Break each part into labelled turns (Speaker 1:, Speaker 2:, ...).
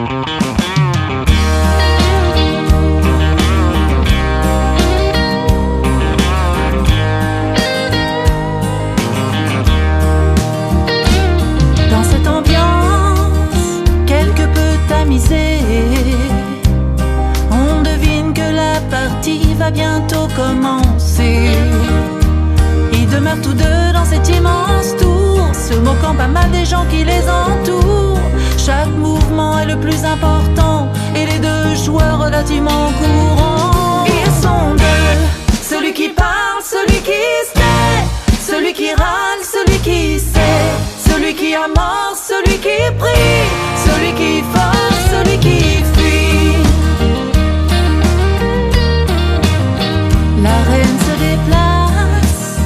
Speaker 1: Dans cette ambiance quelque peu tamisée, on devine que la partie va bientôt commencer. Ils demeurent tous deux dans cet immense tour, se moquant pas mal des gens qui les entourent. Chaque mouvement est le plus important et les deux joueurs relativement courants. Ils sont deux, celui qui parle, celui qui se tait, celui qui râle, celui qui sait, celui qui amorce, celui qui prie, celui qui force, celui qui fuit. La reine se déplace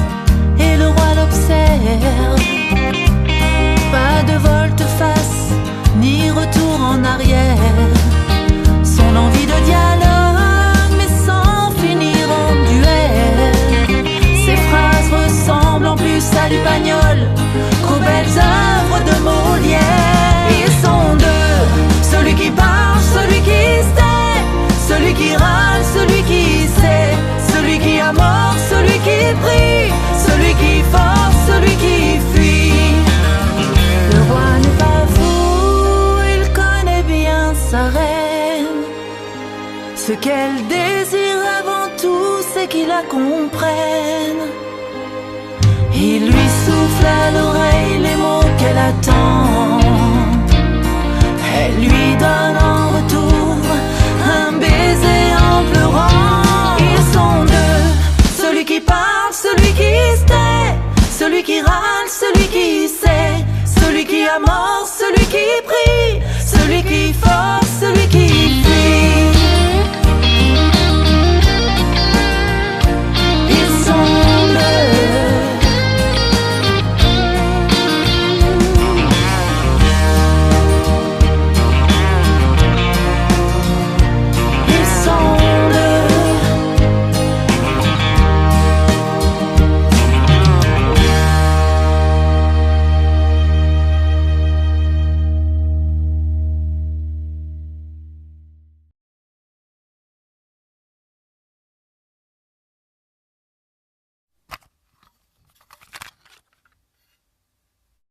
Speaker 1: et le roi l'observe. Pas de volte-face ni retour en arrière. Son envie de dialogue mais sans finir en duel. Ses phrases ressemblent en plus à du Pagnol qu'aux belles œuvres de Molière. Ils sont deux, celui qui parle, celui qui se tait, celui qui râle, celui qui sait, celui qui amorce, celui qui prie, celui qui force, celui qui fuit. Le roi n'est pas fou, il connaît bien sa reine. Ce qu'elle désire avant tout, c'est qu'il la comprenne. Il lui souffle à l'oreille les mots qu'elle attend. Elle lui donne en retour un baiser en pleurant.